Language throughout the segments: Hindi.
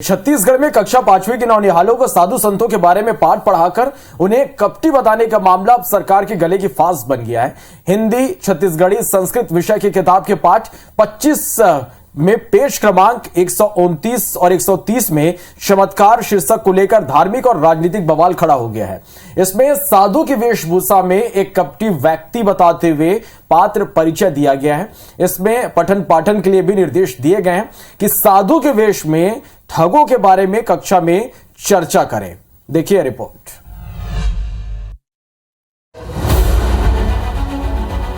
छत्तीसगढ़ में कक्षा 5वीं के नौनिहालों को साधु संतों के बारे में पाठ पढ़ाकर उन्हें कपटी बताने का मामला अब सरकार के गले की फांस बन गया है। हिंदी, छत्तीसगढ़ी, संस्कृत विषय की किताब के पाठ 25 में पेज क्रमांक 129 और 130 में चमत्कार शीर्षक को लेकर धार्मिक और राजनीतिक बवाल खड़ा हो गया है। इसमें साधु की वेशभूषा में एक कपटी व्यक्ति बताते हुए पात्र परिचय दिया गया है। इसमें पठन पाठन के लिए भी निर्देश दिए गए हैं कि साधु के वेश में ठगों के बारे में कक्षा में चर्चा करें। देखिए रिपोर्ट।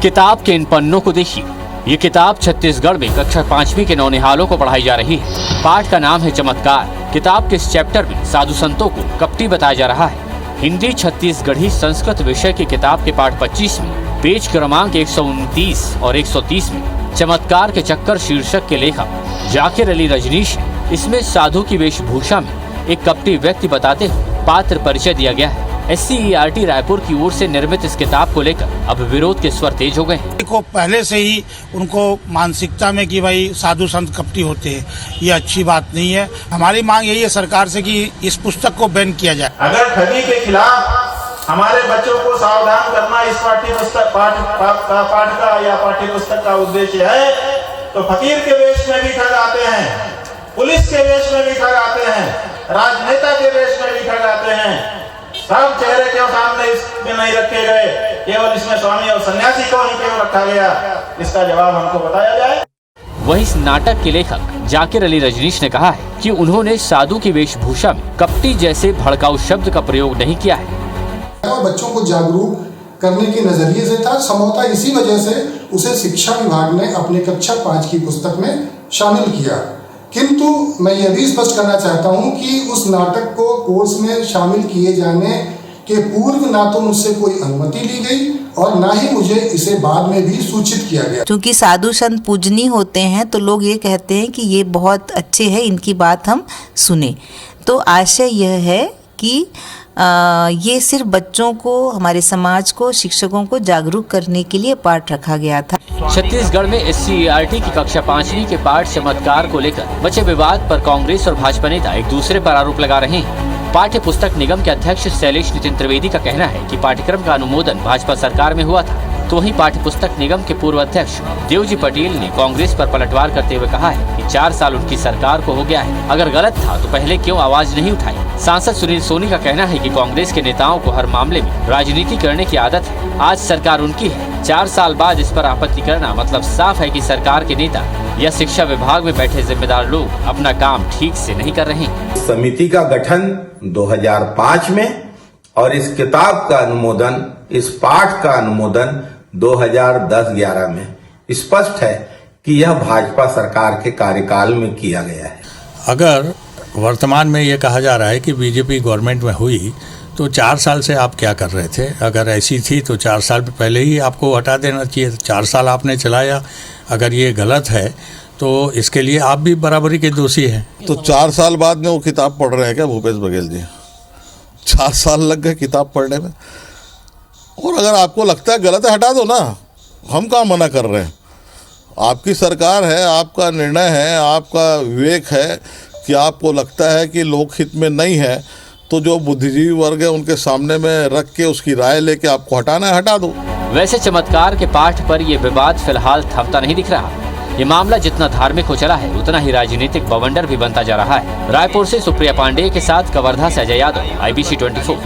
किताब के इन पन्नों को देखिए। ये किताब छत्तीसगढ़ में कक्षा 5वीं के नौनिहालों को पढ़ाई जा रही है। पाठ का नाम है चमत्कार। किताब के इस चैप्टर में साधु संतों को कपटी बताया जा रहा है। हिंदी, छत्तीसगढ़ी, संस्कृत विषय की किताब के पाठ 25 में पेज क्रमांक 129 और 130 में चमत्कार के चक्कर शीर्षक के लेखक जाकिर अली रजनीश है। इसमें साधु की वेशभूषा में एक कपटी व्यक्ति बताते हुए पात्र परिचय दिया गया है। SCERT रायपुर की ओर से निर्मित इस किताब को लेकर अब विरोध के स्वर तेज हो गए हैं। को पहले से ही उनको मानसिकता में कि भाई साधु संत कपटी होते हैं, ये अच्छी बात नहीं है। हमारी मांग यही है सरकार से कि इस पुस्तक को बैन किया जाए। अगर ठगी के खिलाफ हमारे बच्चों को सावधान करना इस पाठ्य पुस्तक पाठ का या पाठ्य पुस्तक का उद्देश्य है, तो फकीर के वेश में भी ठग आते हैं, पुलिस के वेश में भी ठग आते हैं, राजनेता के वेश में भी ठग आते हैं। सब चेहरे के सामने इसमें नहीं रखे गए, केवल इसमें स्वामी और सन्यासी को ही केवल रखा गया। इसका जवाब हमको बताया जाए। वहीं इस नाटक के लेखक जाकिर अली रजनीश ने कहा है कि उन्होंने साधु की वेशभूषा में कपटी जैसे भड़काऊ शब्द का प्रयोग नहीं किया है। बच्चों को जागरूक करने के नजरिए से था। संभवतः इसी वजह से उसे शिक्षा विभाग ने अपने कक्षा 5 की पुस्तक में शामिल किया। किंतु मैं यह भी स्पष्ट करना चाहता हूं कि उस नाटक को कोर्स में शामिल किए जाने के पूर्व ना तो मुझसे कोई अनुमति ली गई और ना ही मुझे इसे बाद में भी सूचित किया गया। क्योंकि साधु संत पूजनीय होते हैं तो लोग ये कहते हैं कि ये बहुत अच्छे हैं, इनकी बात हम सुने। तो आशय यह है कि ये सिर्फ बच्चों को, हमारे समाज को, शिक्षकों को जागरूक करने के लिए पाठ रखा गया था। छत्तीसगढ़ में SCERT की कक्षा 5वीं के पाठ चमत्कार को लेकर बचे विवाद पर कांग्रेस और भाजपा नेता एक दूसरे पर आरोप लगा रहे हैं। पाठ्य पुस्तक निगम के अध्यक्ष शैलेश नितिन त्रिवेदी का कहना है कि पाठ्यक्रम का अनुमोदन भाजपा सरकार में हुआ था, तो वहीं पाठ्य पुस्तक निगम के पूर्व अध्यक्ष देवजी पटेल ने कांग्रेस पर पलटवार करते हुए कहा है कि 4 साल उनकी सरकार को हो गया है, अगर गलत था तो पहले क्यों आवाज नहीं उठाई। सांसद सुनील सोनी का कहना है कि कांग्रेस के नेताओं को हर मामले में राजनीति करने की आदत है। आज सरकार उनकी है, 4 साल बाद इस पर आपत्ति करना मतलब साफ है कि सरकार के नेता या शिक्षा विभाग में बैठे जिम्मेदार लोग अपना काम ठीक से नहीं कर रहे हैं। समिति का गठन 2005 में और इस किताब का अनुमोदन, इस पाठ का अनुमोदन 2010-11 में स्पष्ट है कि यह भाजपा सरकार के कार्यकाल में किया गया है। अगर वर्तमान में ये कहा जा रहा है कि बीजेपी गवर्नमेंट में हुई तो 4 साल से आप क्या कर रहे थे? अगर ऐसी थी तो 4 साल पहले ही आपको हटा देना चाहिए। 4 साल आपने चलाया, अगर ये गलत है तो इसके लिए आप भी बराबरी के दोषी हैं। तो 4 साल बाद में वो किताब पढ़ रहे हैं क्या भूपेश बघेल जी? 4 साल लग गए किताब पढ़ने में। और अगर आपको लगता है गलत है, हटा दो ना, हम कहाँ मना कर रहे हैं। आपकी सरकार है, आपका निर्णय है, आपका विवेक है कि आपको लगता है कि लोकहित में नहीं है, तो जो बुद्धिजीवी वर्ग है उनके सामने में रख के उसकी राय लेके आपको हटाना है, हटा दो। वैसे चमत्कार के पाठ पर ये विवाद फिलहाल थमता नहीं दिख रहा। ये मामला जितना धार्मिक हो चला है उतना ही राजनीतिक बवंडर भी बनता जा रहा है। रायपुर से सुप्रिया पांडेय के साथ कवर्धा से अजय यादव, IBC 24।